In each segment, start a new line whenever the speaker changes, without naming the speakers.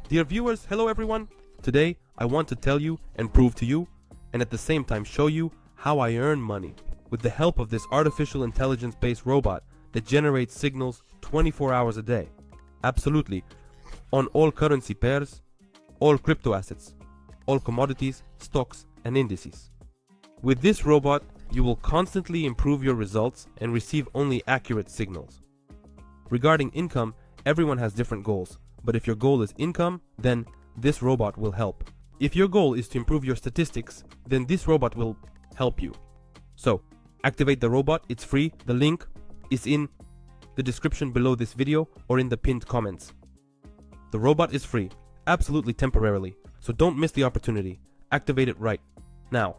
Dear viewers, hello everyone. Today I want to tell you and prove to you, and at the same time show you how I earn money with the help of this artificial intelligence based robot that generates signals 24 hours a day. Absolutely. On all currency pairs, all crypto assets, all commodities, stocks and indices. With this robot, you will constantly improve your results and receive only accurate signals. Regarding income, everyone has different goals, but if your goal is income, then this robot will help. If your goal is to improve your statistics, then this robot will help you. So, activate the robot, it's free. The link is in the description below this video or in the pinned comments. The robot is free, absolutely temporarily, so don't miss the opportunity. Activate it right now.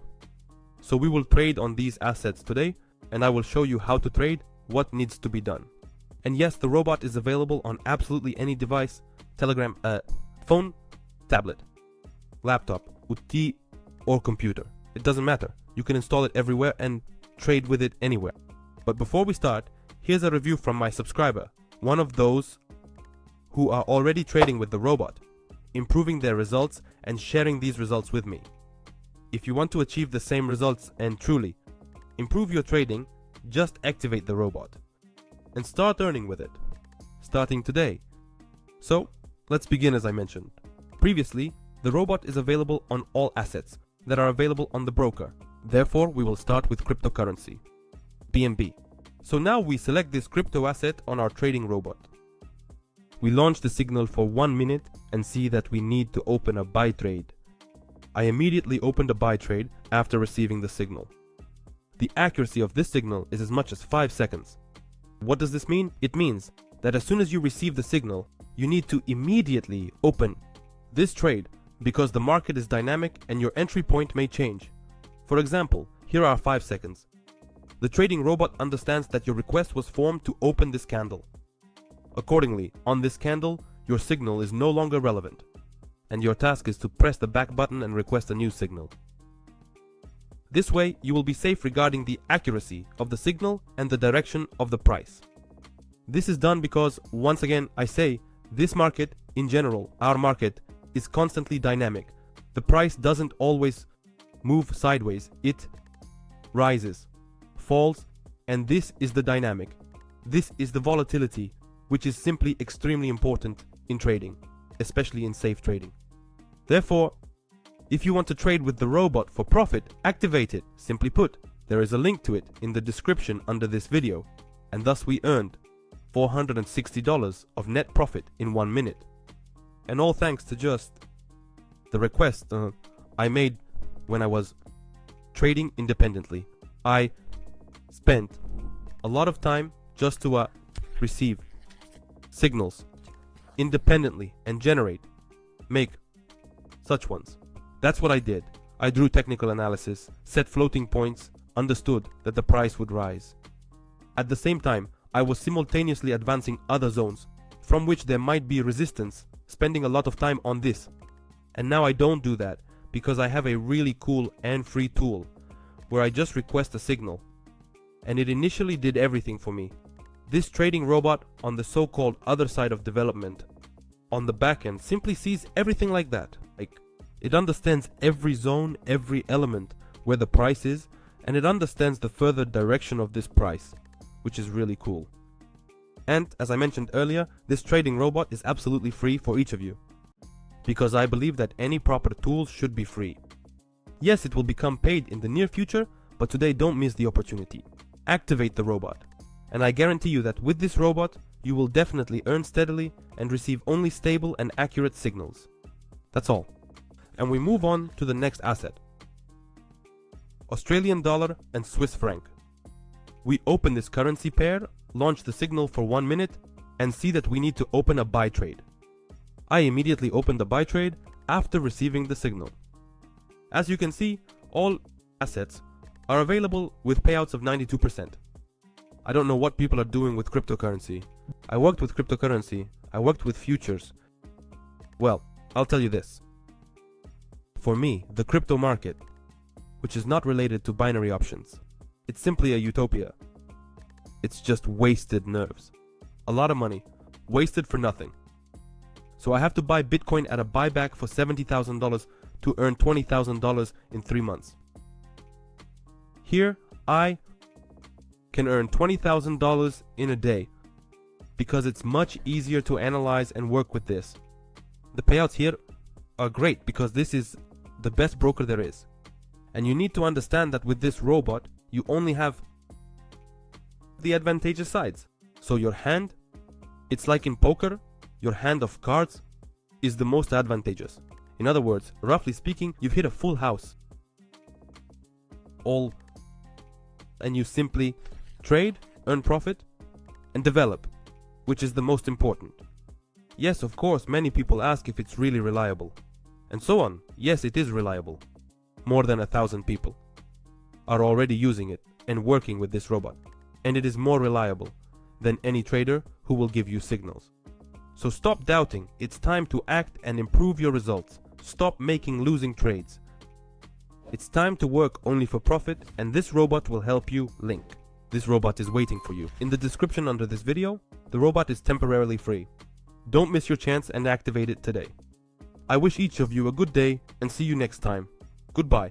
So we will trade on these assets today, and I will show you how to trade, what needs to be done. And yes, the robot is available on absolutely any device, Telegram, phone, tablet, laptop, UT or computer. It doesn't matter. You can install it everywhere and trade with it anywhere. But before we start, here's a review from my subscriber, one of those who are already trading with the robot, improving their results and sharing these results with me. If you want to achieve the same results and truly improve your trading, just activate the robot and start earning with it, starting today. So, let's begin as I mentioned. Previously, the robot is available on all assets that are available on the broker. Therefore, we will start with cryptocurrency, BNB. So now we select this crypto asset on our trading robot. We launch the signal for 1 minute and see that we need to open a buy trade. I immediately opened a buy trade after receiving the signal. The accuracy of this signal is as much as 5 seconds. What does this mean? It means that as soon as you receive the signal, you need to immediately open this trade because the market is dynamic and your entry point may change. For example, here are 5 seconds. The trading robot understands that your request was formed to open this candle. Accordingly, on this candle, your signal is no longer relevant, and your task is to press the back button and request a new signal. This way, you will be safe regarding the accuracy of the signal and the direction of the price. This is done because, once again, I say, this market, in general, our market, is constantly dynamic. The price doesn't always move sideways, it rises, falls, and this is the dynamic. This is the volatility, which is simply extremely important in trading, especially in safe trading. Therefore, if you want to trade with the robot for profit, activate it. Simply put, there is a link to it in the description under this video, and thus we earned $460 of net profit in 1 minute. And all thanks to just the request I made when I was trading independently. I spent a lot of time just to receive signals independently and make such ones. That's what I did. I drew technical analysis, set floating points, understood that the price would rise. At the same time, I was simultaneously advancing other zones from which there might be resistance, spending a lot of time on this. And now I don't do that because I have a really cool and free tool where I just request a signal. And it initially did everything for me. This trading robot on the so-called other side of development on the back end simply sees everything like that. It understands every zone, every element where the price is, and it understands the further direction of this price, which is really cool. And as I mentioned earlier, this trading robot is absolutely free for each of you, because I believe that any proper tool should be free. Yes, it will become paid in the near future, but today don't miss the opportunity. Activate the robot, and I guarantee you that with this robot, you will definitely earn steadily and receive only stable and accurate signals. That's all. And we move on to the next asset, Australian dollar and Swiss franc. We open this currency pair, launch the signal for 1 minute, and see that we need to open a buy trade. I immediately opened the buy trade after receiving the signal. As you can see, all assets are available with payouts of 92%. I don't know what people are doing with cryptocurrency. I worked with cryptocurrency, I worked with futures. Well, I'll tell you this. For me, the crypto market, which is not related to binary options, it's simply a utopia. It's just wasted nerves. A lot of money, wasted for nothing. So I have to buy Bitcoin at a buyback for $70,000 to earn $20,000 in 3 months. Here, I can earn $20,000 in a day because it's much easier to analyze and work with this. The payouts here are great because this is the best broker there is. And you need to understand that with this robot, you only have the advantageous sides. So your hand, it's like in poker, your hand of cards is the most advantageous. In other words, roughly speaking, you've hit a full house. And you simply trade, earn profit, and develop, which is the most important. Yes, of course, many people ask if it's really reliable. And so on. Yes, it is reliable. More than 1,000 people are already using it and working with this robot. And it is more reliable than any trader who will give you signals. So stop doubting. It's time to act and improve your results. Stop making losing trades. It's time to work only for profit, and this robot will help you. Link. This robot is waiting for you. In the description under this video, the robot is temporarily free. Don't miss your chance and activate it today. I wish each of you a good day and see you next time. Goodbye.